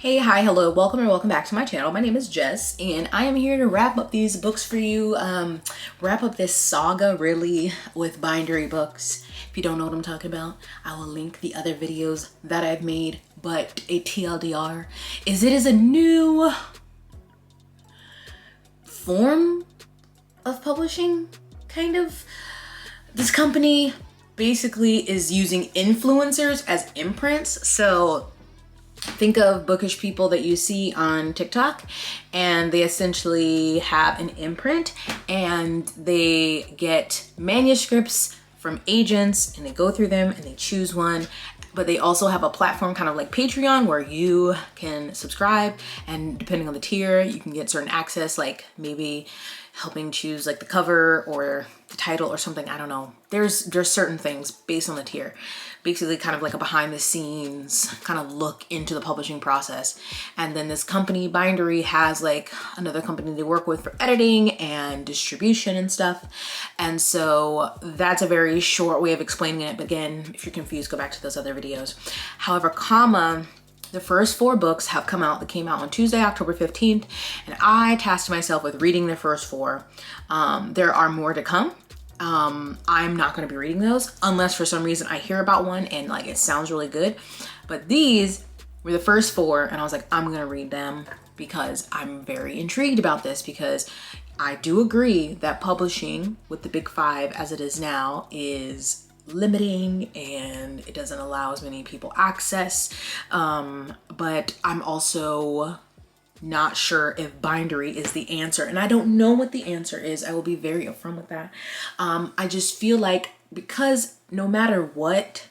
Hey, hi, hello, welcome or welcome back to my channel. My name is Jess and I am here to wrap up these books for you. Wrap up this saga really with Bindery Books. If you don't know what I'm talking about, I will link the other videos that I've made, but a TLDR is it is a new form of publishing, kind of. This company basically is using influencers as imprints. So think of bookish people that you see on TikTok, and they essentially have an imprint and they get manuscripts from agents and they go through them and they choose one. But they also have a platform kind of like Patreon where you can subscribe, and depending on the tier, you can get certain access, like maybe helping choose like the cover or the title or something. I don't know. There's certain things based on the tier. Basically kind of like a behind the scenes kind of look into the publishing process. And then this company, Bindery, has like another company they work with for editing and distribution and stuff. And so that's a very short way of explaining it. But again, if you're confused, go back to those other videos. However, the first 4 books have come out. That came out on Tuesday, October 15th, and I tasked myself with reading the first 4. There are more to come. I'm not going to be reading those unless for some reason I hear about one and like it sounds really good. But these were the first 4, and I was like, I'm going to read them because I'm very intrigued about this, because I do agree that publishing with the big 5 as it is now is limiting and it doesn't allow as many people access. But I'm also not sure if Bindery is the answer, and I don't know what the answer is. I will be very upfront with that. I just feel like, because no matter what,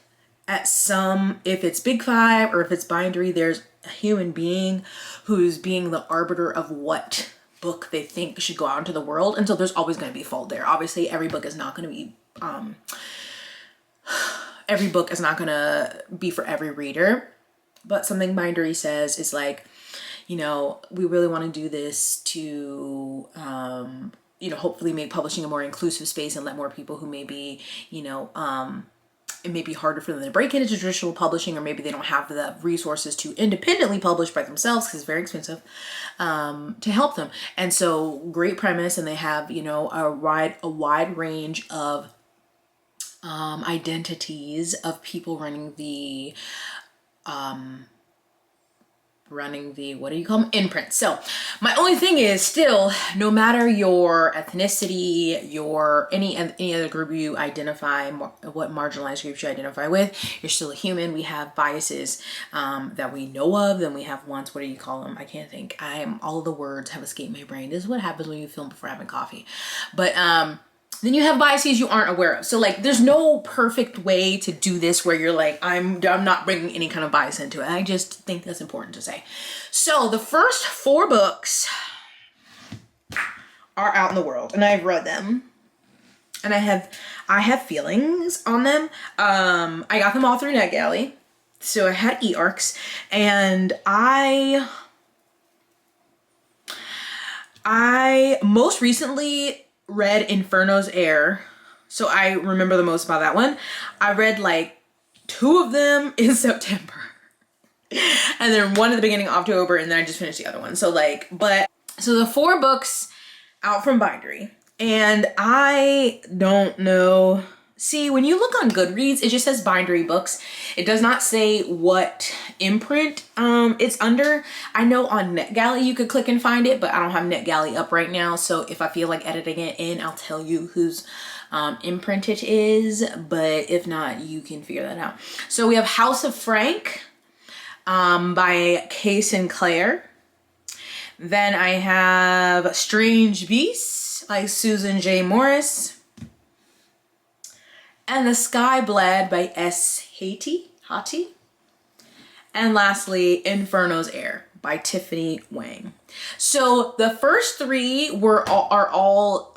if it's big 5 or if it's Bindery, there's a human being who's being the arbiter of what book they think should go out into the world, and so there's always going to be fault there. Obviously every book is not going to be for every reader, but something Bindery says is like, you know, we really want to do this to, you know, hopefully make publishing a more inclusive space and let more people who maybe, you know, it may be harder for them to break into traditional publishing, or maybe they don't have the resources to independently publish by themselves because it's very expensive, to help them. And so great premise, and they have, you know, a wide range of identities of people running the what do you call them, imprints. So my only thing is, still, no matter your ethnicity, your any other group you identify, what marginalized groups you identify with, you're still a human. We have biases that we know of. Then we have ones, what do you call them? I can't think. All of the words have escaped my brain. This is what happens when you film before having coffee. But then you have biases you aren't aware of. So like, there's no perfect way to do this where you're like, I'm not bringing any kind of bias into it. I just think that's important to say. So the first 4 books are out in the world, and I've read them, and I have feelings on them. I got them all through NetGalley, so I had eArcs, and I most recently read Inferno Air, so I remember the most about that one. I read like 2 of them in September, and then one at the beginning of October, and then I just finished the other one. So like, so the 4 books out from Bindery, and I don't know. See, when you look on Goodreads, it just says Bindery Books. It does not say what imprint it's under. I know on NetGalley you could click and find it, but I don't have NetGalley up right now. So if I feel like editing it in, I'll tell you whose imprint it is. But if not, you can figure that out. So we have House of Frank by Kay Sinclair. Then I have Strange Beasts by Susan J. Morris. And The Sky Bled by S. Hati. And lastly, Inferno Air by Tiffany Wang. So the first 3 are all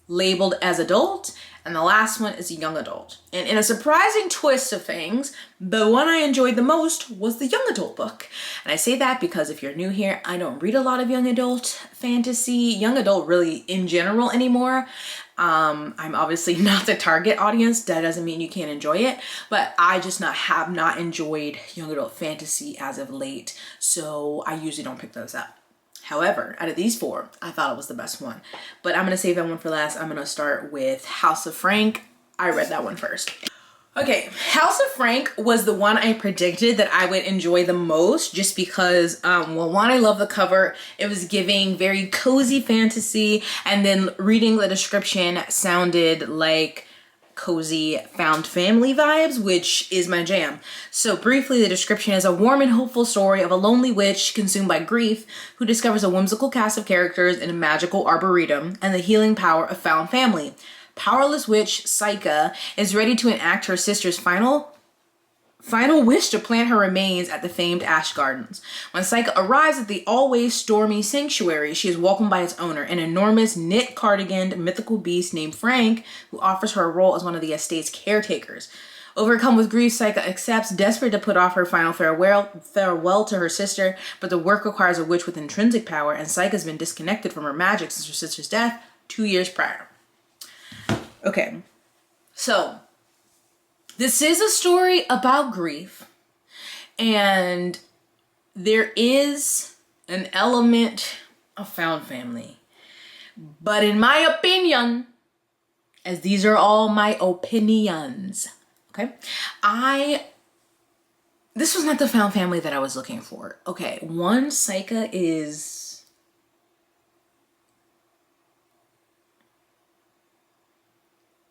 labeled as adult, and the last one is young adult. And in a surprising twist of things, the one I enjoyed the most was the young adult book. And I say that because if you're new here, I don't read a lot of young adult fantasy, young adult really in general anymore. I'm obviously not the target audience. That doesn't mean you can't enjoy it, but I just have not enjoyed young adult fantasy as of late. So I usually don't pick those up. However, out of these four, I thought it was the best one, but I'm gonna save that one for last. I'm gonna start with House of Frank. I read that one first. Okay, House of Frank was the one I predicted that I would enjoy the most just because, well, one, I love the cover. It was giving very cozy fantasy, and then reading the description sounded like cozy found family vibes, which is my jam. So briefly, the description is a warm and hopeful story of a lonely witch consumed by grief who discovers a whimsical cast of characters in a magical arboretum and the healing power of found family. Powerless witch Psycha is ready to enact her sister's final wish to plant her remains at the famed Ash Gardens. When Psycha arrives at the always stormy sanctuary, she is welcomed by its owner, an enormous knit cardiganed mythical beast named Frank, who offers her a role as one of the estate's caretakers. Overcome with grief, Psycha accepts, desperate to put off her final farewell to her sister, but the work requires a witch with intrinsic power, and Psycha's been disconnected from her magic since her sister's death 2 years prior. Okay, so this is a story about grief, and there is an element of found family. But in my opinion, as these are all my opinions, okay, this was not the found family that I was looking for. Okay, one, Psycha is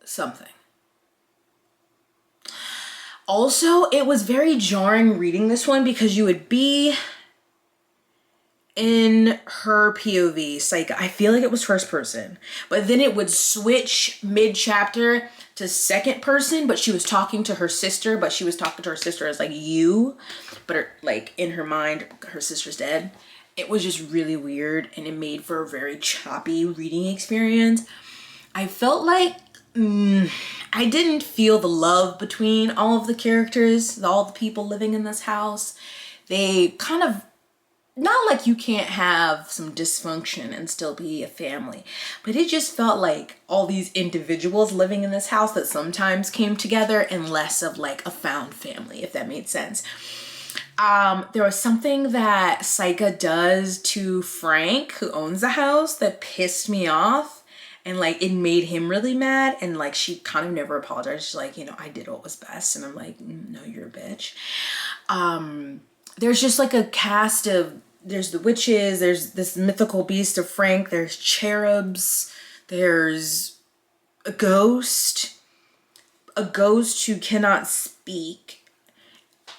something. Also, it was very jarring reading this one because you would be in her POV, Psycha. I feel like it was first person, but then it would switch mid-chapter to second person, but she was talking to her sister, but she was talking to her sister as like you, but her, like in her mind, her sister's dead. It was just really weird, and it made for a very choppy reading experience. I felt like I didn't feel the love between all of the characters, all the people living in this house. They kind of, not like you can't have some dysfunction and still be a family, but it just felt like all these individuals living in this house that sometimes came together and less of like a found family, if that made sense. There was something that Psycha does to Frank, who owns the house, that pissed me off. And like, it made him really mad. And like, she kind of never apologized. She's like, you know, I did what was best. And I'm like, no, you're a bitch. There's just like a cast of, there's the witches, there's this mythical beast of Frank, there's cherubs, there's a ghost who cannot speak.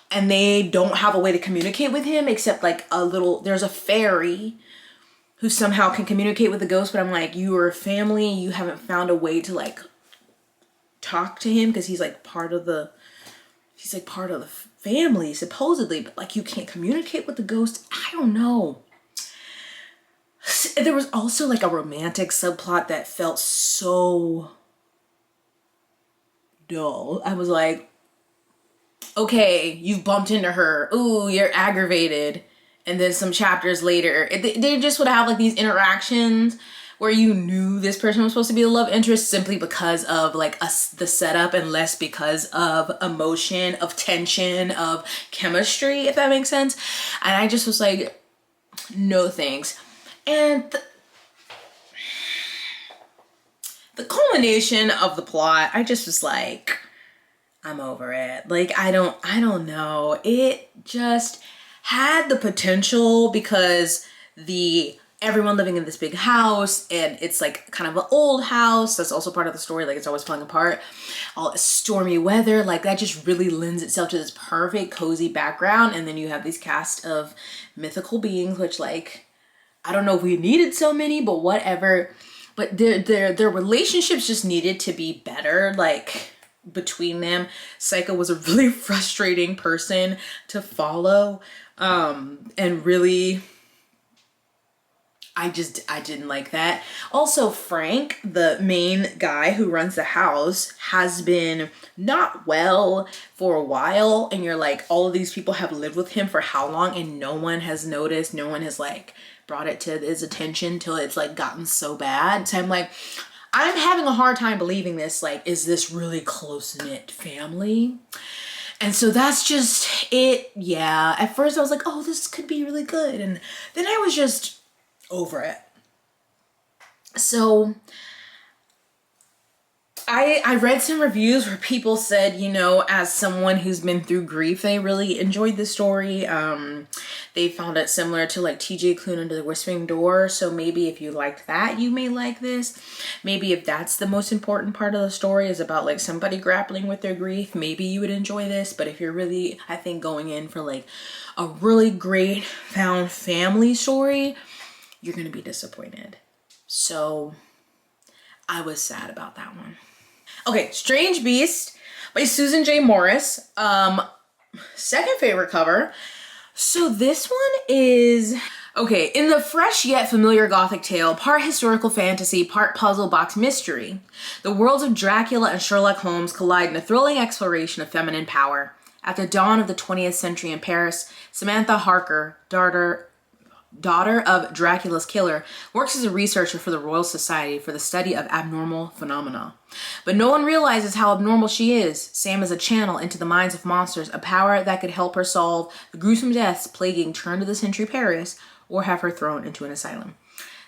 And they don't have a way to communicate with him except like there's a fairy who somehow can communicate with the ghost, but I'm like, you are a family, you haven't found a way to like talk to him because he's like part of the family supposedly, but like you can't communicate with the ghost. I don't know. There was also like a romantic subplot that felt so dull. I was like, okay, you've bumped into her. Ooh, you're aggravated. And then some chapters later, they just would have like these interactions where you knew this person was supposed to be the love interest simply because of like the setup and less because of emotion, of tension, of chemistry, if that makes sense. And I just was like, no thanks. And the culmination of the plot, I just was like, I'm over it. Like, I don't know. It just had the potential because everyone living in this big house, and it's like kind of an old house. That's also part of the story. Like, it's always falling apart. All stormy weather, like that just really lends itself to this perfect cozy background. And then you have these cast of mythical beings, which like, I don't know if we needed so many, but whatever. But their relationships just needed to be better, like between them. Psycha was a really frustrating person to follow. And really, I didn't like that. Also, Frank, the main guy who runs the house, has been not well for a while. And you're like, all of these people have lived with him for how long? And no one has noticed. No one has like brought it to his attention till it's like gotten so bad. So I'm like, I'm having a hard time believing this. Like, is this really close-knit family? And so that's just it. Yeah. At first I was like, oh, this could be really good. And then I was just over it. So I read some reviews where people said, you know, as someone who's been through grief, they really enjoyed the story. They found it similar to like TJ Klune Under the Whispering Door. So maybe if you liked that, you may like this. Maybe if that's the most important part of the story is about like somebody grappling with their grief, maybe you would enjoy this. But if you're really, I think, going in for like a really great found family story, you're going to be disappointed. So I was sad about that one. Okay, Strange Beast by Susan J. Morris. Second favorite cover. So this one is, okay, in the fresh yet familiar gothic tale, part historical fantasy, part puzzle box mystery, the worlds of Dracula and Sherlock Holmes collide in a thrilling exploration of feminine power. At the dawn of the 20th century in Paris, Samantha Harker, daughter of Dracula's killer, works as a researcher for the Royal Society for the study of abnormal phenomena. But no one realizes how abnormal she is. Sam is a channel into the minds of monsters, a power that could help her solve the gruesome deaths plaguing turn-of-the-century Paris or have her thrown into an asylum.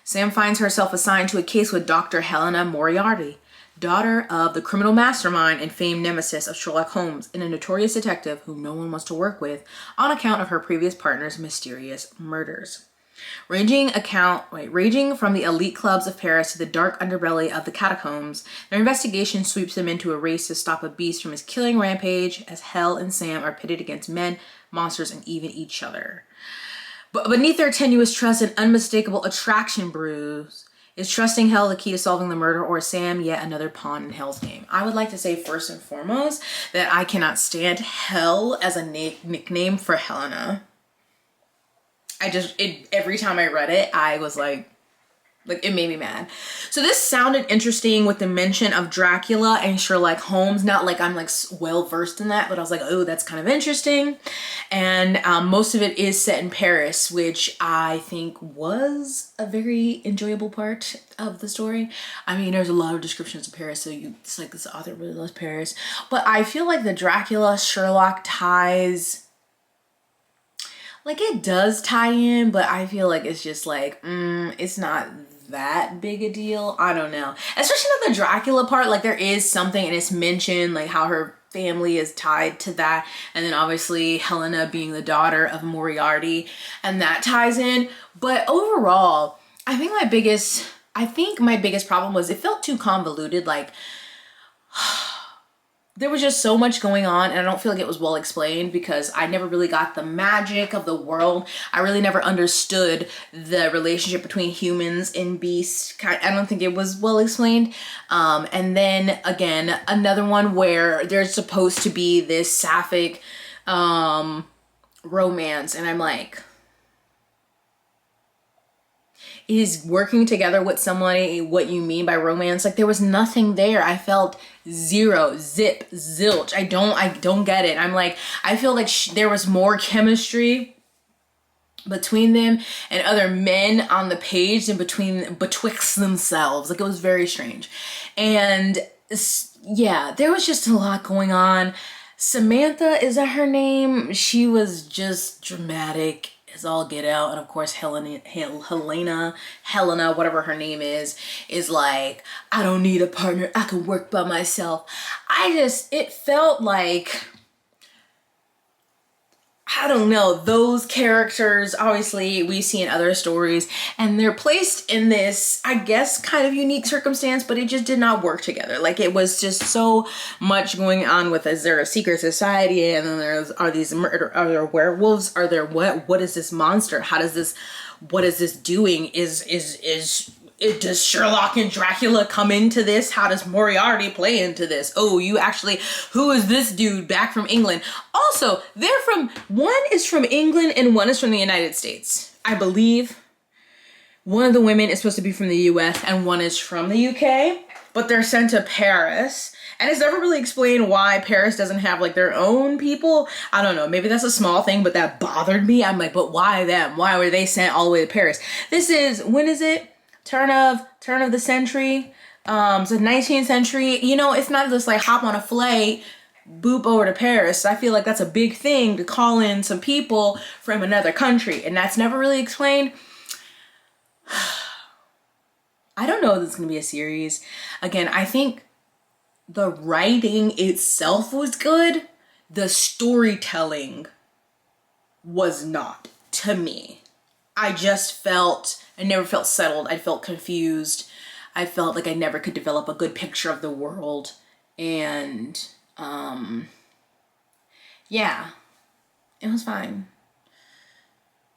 Sam finds herself assigned to a case with Dr. Helena Moriarty, daughter of the criminal mastermind and famed nemesis of Sherlock Holmes, and a notorious detective whom no one wants to work with on account of her previous partner's mysterious murders. Ranging from the elite clubs of Paris to the dark underbelly of the catacombs, their investigation sweeps them into a race to stop a beast from his killing rampage as Hell and Sam are pitted against men, monsters, and even each other. But beneath their tenuous trust and unmistakable attraction brews, is trusting Hell the key to solving the murder, or Sam yet another pawn in Hell's game? I would like to say first and foremost that I cannot stand Hell as a nickname for Helena. Every time I read it, I was like it made me mad. So this sounded interesting with the mention of Dracula and Sherlock Holmes. Not like I'm like well versed in that, but I was like, oh, that's kind of interesting. And most of it is set in Paris, which I think was a very enjoyable part of the story. I mean, there's a lot of descriptions of Paris, so it's like this author really loves Paris. But I feel like the Dracula Sherlock ties, like it does tie in, but I feel like it's just like, it's not that big a deal. I don't know. Especially not the Dracula part, like there is something and it's mentioned like how her family is tied to that. And then obviously Helena being the daughter of Moriarty, and that ties in. But overall, I think my biggest problem was it felt too convoluted. Like there was just so much going on, and I don't feel like it was well explained because I never really got the magic of the world. I really never understood the relationship between humans and beasts. I don't think it was well explained. And then again, another one where there's supposed to be this sapphic romance, and I'm like, is working together with somebody what you mean by romance? Like there was nothing there. I felt zero, zip, zilch. I don't get it. I'm like, I feel like there was more chemistry between them and other men on the page than betwixt themselves. Like it was very strange. And yeah, there was just a lot going on. Samantha, is that her name? She was just dramatic as all get out. And of course Helena, whatever her name is like, I don't need a partner, I can work by myself. It felt like, I don't know, those characters obviously we see in other stories, and they're placed in this, I guess, kind of unique circumstance, but it just did not work together. Like it was just so much going on with, is there a secret society, and then are there werewolves, are there what is this monster, what is this doing, does Sherlock and Dracula come into this? How does Moriarty play into this? Oh, who is this dude back from England? Also, one is from England and one is from the United States, I believe. one of the women is supposed to be from the US and one is from the UK, but they're sent to Paris. And it's never really explained why Paris doesn't have like their own people. I don't know, maybe that's a small thing, but that bothered me. I'm like, but why them? Why were they sent all the way to Paris? This is, when is it? Turn of the century. So 19th century. You know, it's not just like hop on a flight, boop over to Paris. I feel like that's a big thing to call in some people from another country, and that's never really explained. I don't know if this is gonna be a series. Again, I think the writing itself was good. The storytelling was not, to me. I never felt settled. I felt confused. I felt like I never could develop a good picture of the world. And yeah, it was fine.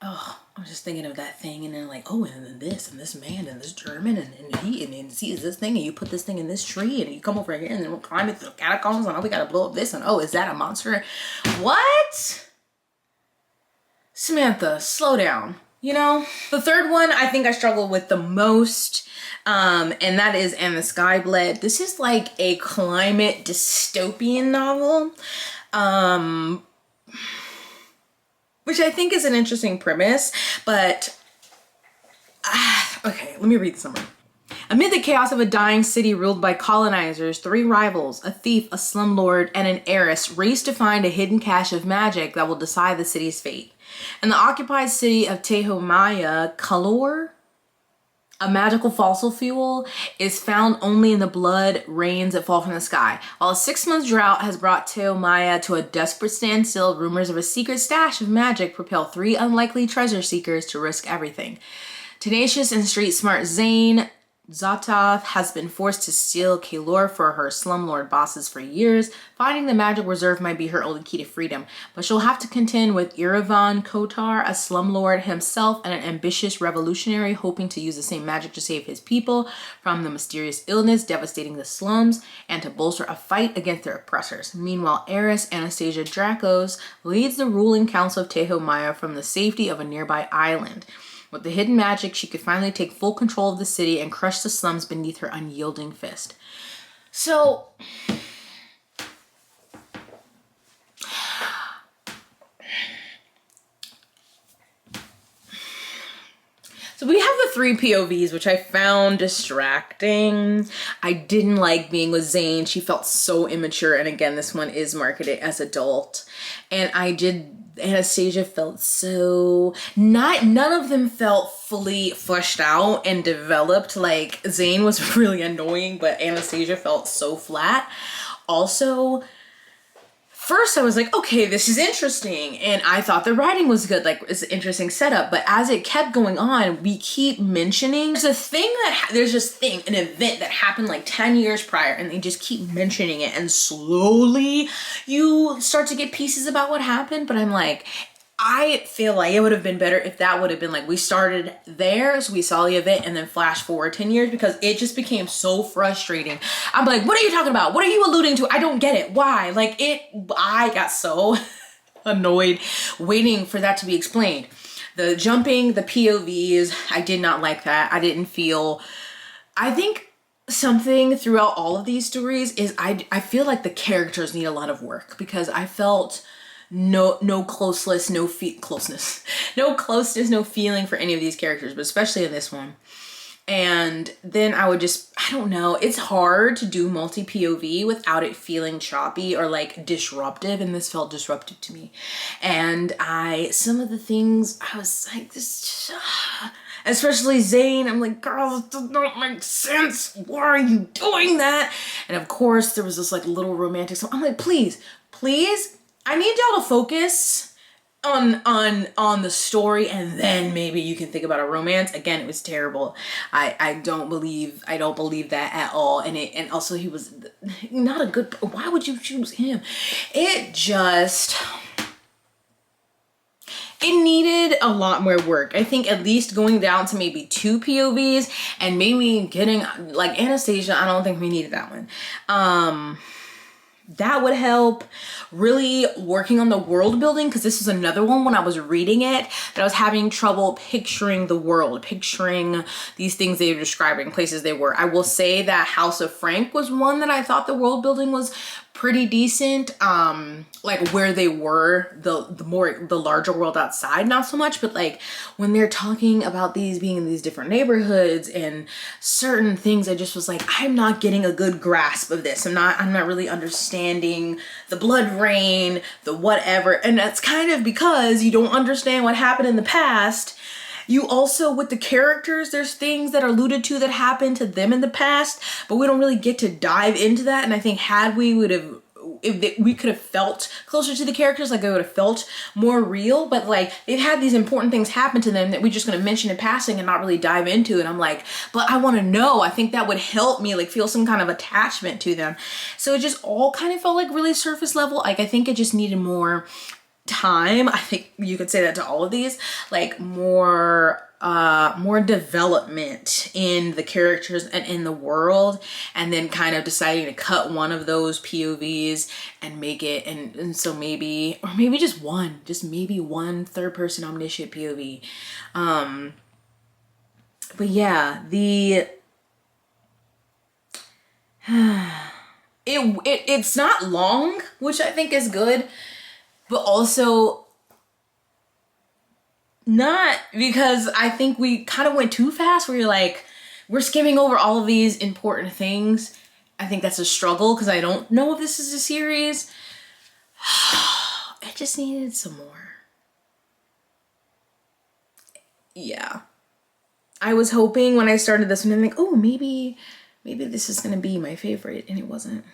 Oh, I was just thinking of that thing, and then like, oh, and then this, and this man, and this German, and he, and then see, is this thing, and you put this thing in this tree, and you come over here, and then we'll climb it through the catacombs, and oh, we gotta blow up this, and oh, is that a monster? What? Samantha, slow down. You know? The third one I think I struggled with the most, and that is And the Sky Bled. This is like a climate dystopian novel. Which I think is an interesting premise, but okay, let me read the summary. Amid the chaos of a dying city ruled by colonizers, 3 rivals, a thief, a slumlord, and an heiress race to find a hidden cache of magic that will decide the city's fate. In the occupied city of Tehomaya, Kalor, a magical fossil fuel, is found only in the blood rains that fall from the sky. While a 6-month drought has brought Tehomaya to a desperate standstill, rumors of a secret stash of magic propel 3 unlikely treasure seekers to risk everything. Tenacious and street-smart Zane Zatoth has been forced to steal Kalor for her slumlord bosses for years. Finding the magic reserve might be her only key to freedom, but she'll have to contend with Iravan Kotar, a slumlord himself and an ambitious revolutionary hoping to use the same magic to save his people from the mysterious illness devastating the slums and to bolster a fight against their oppressors. Meanwhile, heiress Anastasia Dracos leads the ruling council of Tehomaya from the safety of a nearby island. With the hidden magic, she could finally take full control of the city and crush the slums beneath her unyielding fist. So we have the 3 POVs, which I found distracting. I didn't like being with Zane. She felt so immature. And again, this one is marketed as adult. And Anastasia felt so none of them felt fully fleshed out and developed. Like Zane was really annoying, but Anastasia felt so flat. Also, first I was like, okay, this is interesting. And I thought the writing was good, like it's an interesting setup. But as it kept going on, we keep mentioning, an event that happened like 10 years prior, and they just keep mentioning it. And slowly you start to get pieces about what happened. But I'm like, I feel like it would have been better if that would have been like, we started there, so we saw the event and then flash forward 10 years, because it just became so frustrating. I'm like, what are you talking about? What are you alluding to? I don't get it. Why? I got so annoyed waiting for that to be explained. The jumping, the POVs, I did not like that. I think something throughout all of these stories is I feel like the characters need a lot of work, because I felt no closeness, no feeling for any of these characters, but especially in this one. And then I don't know, it's hard to do multi-POV without it feeling choppy or like disruptive, and this felt disruptive to me. And some of the things I was like, this, especially Zane, I'm like, girl, this does not make sense. Why are you doing that? And of course there was this like little romantic song. I'm like, please, I need y'all to focus on the story, and then maybe you can think about a romance. Again, it was terrible. I don't believe that at all. And also he was not a good, why would you choose him? It needed a lot more work. I think at least going down to maybe 2 POVs and maybe getting like Anastasia. I don't think we needed that one. that would help. Really working on the world building, because this was another one when I was reading it that I was having trouble picturing the world, picturing these things they were describing, places they were. I will say that House of Frank was one that I thought the world building was pretty decent. Like where they were, the larger world outside, not so much, but like when they're talking about these being in these different neighborhoods and certain things, I just was like, I'm not getting a good grasp of this. I'm not really understanding the blood rain, the whatever. And that's kind of because you don't understand what happened in the past. You also, with the characters, there's things that are alluded to that happened to them in the past, but we don't really get to dive into that. And I think had we we could have felt closer to the characters, like it would have felt more real. But like they've had these important things happen to them that we're just going to mention in passing and not really dive into. And I'm like, but I want to know. I think that would help me like feel some kind of attachment to them. So it just all kind of felt like really surface level. Like I think it just needed more time. I think you could say that to all of these, like more development in the characters and in the world, and then kind of deciding to cut one of those POVs and make it, and so maybe, or maybe just maybe one third person omniscient POV. But yeah, it's not long, which I think is good, but also not, because I think we kind of went too fast where you're like, we're skimming over all of these important things. I think that's a struggle because I don't know if this is a series. I just needed some more. Yeah. I was hoping when I started this one, I'm like, oh, maybe this is going to be my favorite, and it wasn't.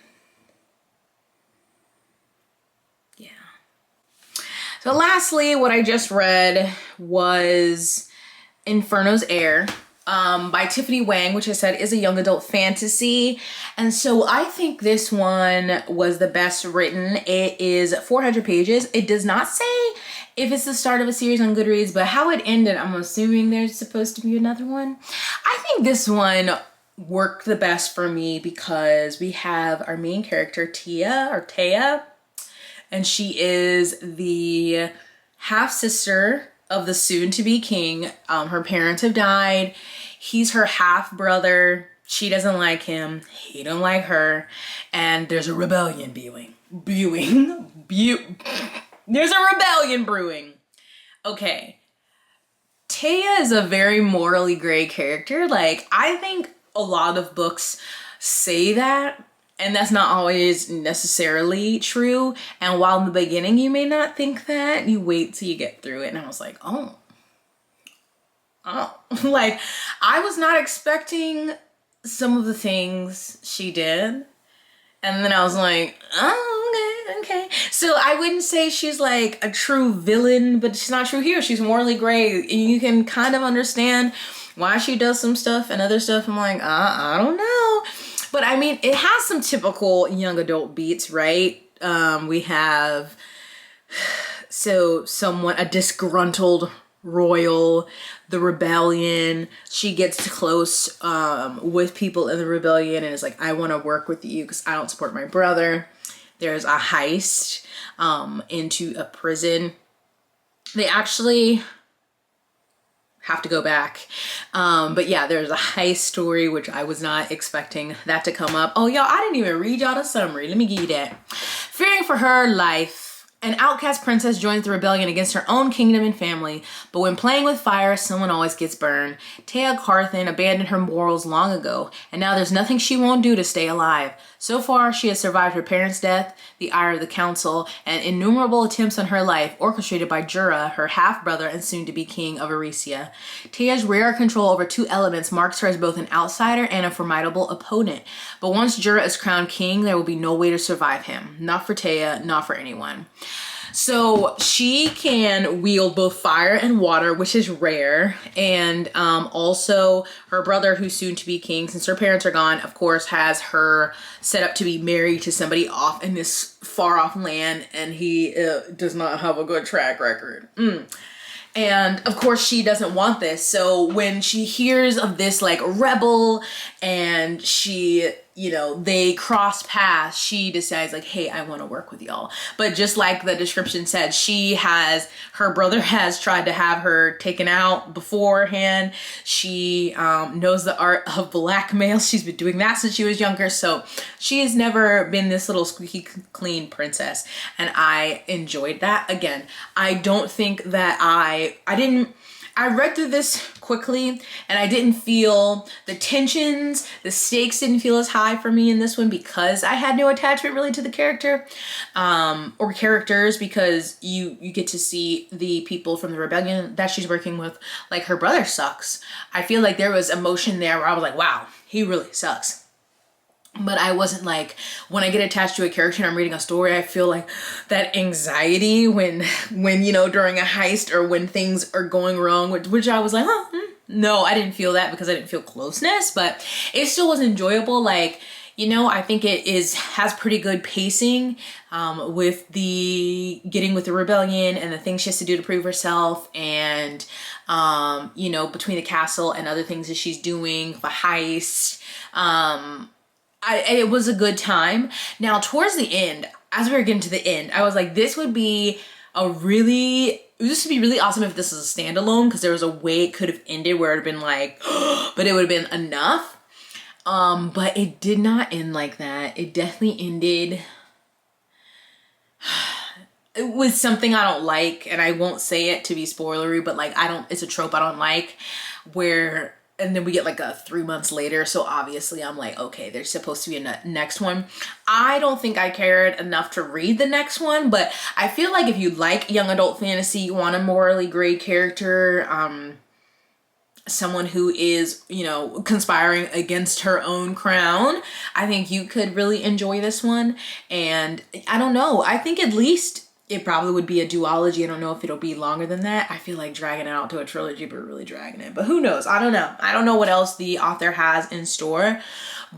So lastly, what I just read was Inferno Air by Tiffany Wang, which I said is a young adult fantasy. And so I think this one was the best written. It is 400 pages. It does not say if it's the start of a series on Goodreads, but how it ended, I'm assuming there's supposed to be another one. I think this one worked the best for me because we have our main character, Taya, and she is the half-sister of the soon-to-be king. Her parents have died. He's her half-brother. She doesn't like him. He don't like her. And there's a rebellion There's a rebellion brewing. Okay. Taya is a very morally gray character. Like, I think a lot of books say that, and that's not always necessarily true. And while in the beginning you may not think that, you wait till you get through it. And I was like, oh. Like, I was not expecting some of the things she did. And then I was like, oh, okay. So I wouldn't say she's like a true villain, but she's not true here. She's morally gray. And you can kind of understand why she does some stuff and other stuff. I'm like, I don't know. But I mean, it has some typical young adult beats, right? We have, a disgruntled royal, the rebellion. She gets close with people in the rebellion and is like, I want to work with you because I don't support my brother. There's a heist into a prison. They actually have to go back. But yeah, there's a heist story, which I was not expecting that to come up. Oh, y'all, I didn't even read y'all the summary. Let me give you that. Fearing for her life, an outcast princess joins the rebellion against her own kingdom and family, but when playing with fire, someone always gets burned. Taya Carthan abandoned her morals long ago, and now there's nothing she won't do to stay alive. So far, she has survived her parents' death, the ire of the council, and innumerable attempts on her life, orchestrated by Jura, her half-brother and soon-to-be king of Eresia. Taya's rare control over two elements marks her as both an outsider and a formidable opponent. But once Jura is crowned king, there will be no way to survive him. Not for Taya, not for anyone. So she can wield both fire and water, which is rare. And also her brother, who's soon to be king, since her parents are gone, of course, has her set up to be married to somebody off in this far off land. And he does not have a good track record. And of course she doesn't want this. So when she hears of this like rebel and she you know, they cross paths, she decides like, hey, I want to work with y'all. But just like the description said, her brother has tried to have her taken out beforehand. She knows the art of blackmail. She's been doing that since she was younger. So she has never been this little squeaky clean princess. And I enjoyed that. Again, I don't think that I read through this quickly and I didn't feel the tensions, the stakes didn't feel as high for me in this one because I had no attachment really to the character or characters, because you get to see the people from the rebellion that she's working with. Like, her brother sucks. I feel like there was emotion there where I was like, wow, he really sucks. But I wasn't like, when I get attached to a character and I'm reading a story, I feel like that anxiety when you know, during a heist or when things are going wrong, which I was like, no, I didn't feel that because I didn't feel closeness, but it still was enjoyable. Like, you know, I think it has pretty good pacing with the getting with the rebellion and the things she has to do to prove herself, and you know, between the castle and other things that she's doing, the heist. It was a good time. Now, towards the end, as we were getting to the end, I was like, this would be really awesome if this was a standalone, because there was a way it could have ended where it would have been like, but it would have been enough. But it did not end like that. It definitely ended with something I don't like, and I won't say it to be spoilery, but like, it's a trope I don't like, and then we get like a 3 months later. So obviously I'm like, okay, there's supposed to be a next one. I don't think I cared enough to read the next one, but I feel like if you like young adult fantasy, you want a morally gray character, someone who is, you know, conspiring against her own crown, I think you could really enjoy this one. And I don't know, I think at least it probably would be a duology. I don't know if it'll be longer than that. I feel like dragging it out to a trilogy, but really dragging it. But who knows? I don't know. I don't know what else the author has in store.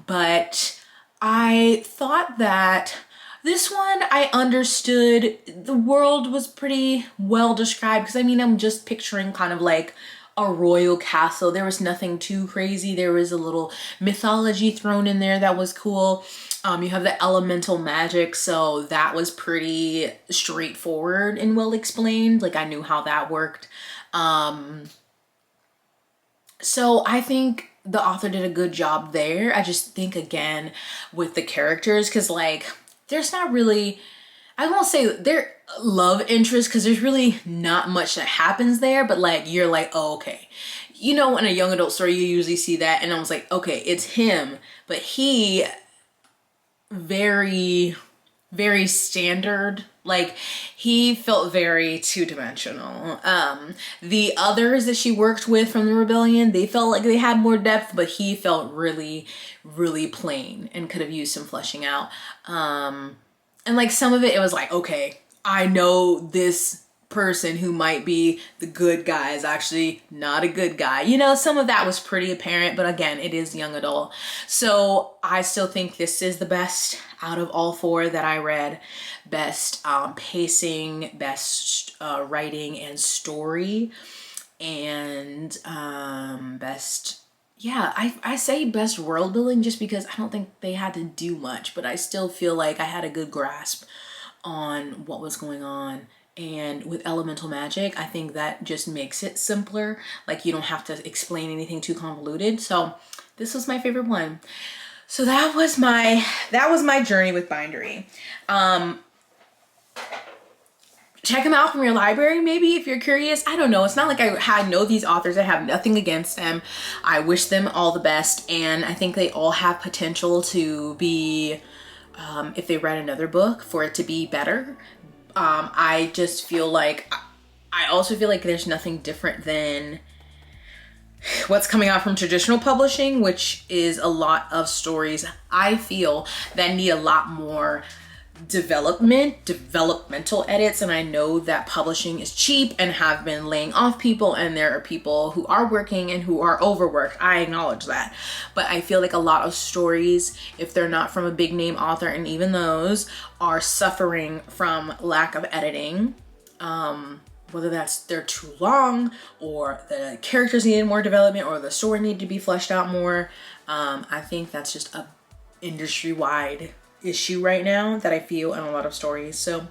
But I thought that this one, I understood. The world was pretty well described, because I mean, I'm just picturing kind of like a royal castle. There was nothing too crazy. There was a little mythology thrown in there that was cool. You have the elemental magic, so that was pretty straightforward and well explained. Like, I knew how that worked. So I think the author did a good job there. I just think, again, with the characters, because like, there's not really, I won't say they're love interest, because there's really not much that happens there, but like, you're like, oh, okay. You know, in a young adult story, you usually see that, and I was like, okay, it's him, but he very standard. Like, he felt very two-dimensional. The others that she worked with from the rebellion, they felt like they had more depth, but he felt really plain and could have used some fleshing out. And like, some of it was like, okay, I know this person who might be the good guy is actually not a good guy. You know, some of that was pretty apparent, but again, it is young adult. So I still think this is the best out of all 4 that I read. Best pacing, best writing and story, and best, yeah, I say best world building just because I don't think they had to do much, but I still feel like I had a good grasp on what was going on. And with elemental magic, I think that just makes it simpler. Like, you don't have to explain anything too convoluted. So this was my favorite one. So that was my journey with Bindery. Check them out from your library, maybe, if you're curious. I don't know. It's not like I know these authors. I have nothing against them. I wish them all the best. And I think they all have potential to be, if they write another book, for it to be better. I just feel like, I also feel like there's nothing different than what's coming out from traditional publishing, which is a lot of stories, I feel, that need a lot more developmental edits. And I know that publishing is cheap and have been laying off people, and there are people who are working and who are overworked. I acknowledge that, but I feel like a lot of stories, if they're not from a big name author, and even those, are suffering from lack of editing, whether that's they're too long, or the characters needed more development, or the story needed to be fleshed out more. I think that's just a industry-wide issue right now that I feel in a lot of stories. So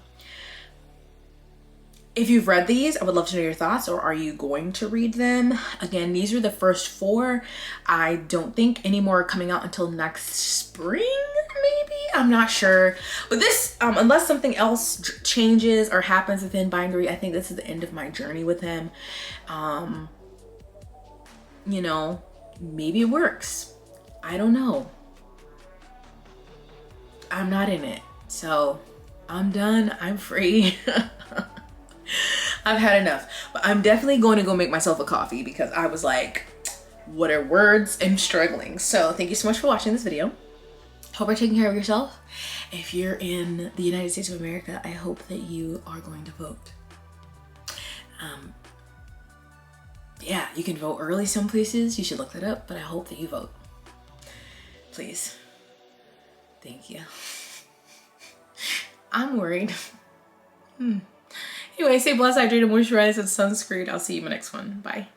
if you've read these, I would love to know your thoughts, or are you going to read them? Again, these are the first 4. I don't think any more are coming out until next spring, maybe? I'm not sure. But this, unless something else changes or happens within Bindery, I think this is the end of my journey with him. You know, maybe it works. I don't know. I'm not in it. So I'm done. I'm free. I've had enough, but I'm definitely going to go make myself a coffee because I was like, what are words? I'm struggling. So thank you so much for watching this video. Hope you're taking care of yourself. If you're in the United States of America, I hope that you are going to vote. Yeah, you can vote early some places. You should look that up, but I hope that you vote. Please. Thank you. I'm worried. Anyway, stay blessed, hydrated, moisturized, and sunscreen. I'll see you in my next one. Bye.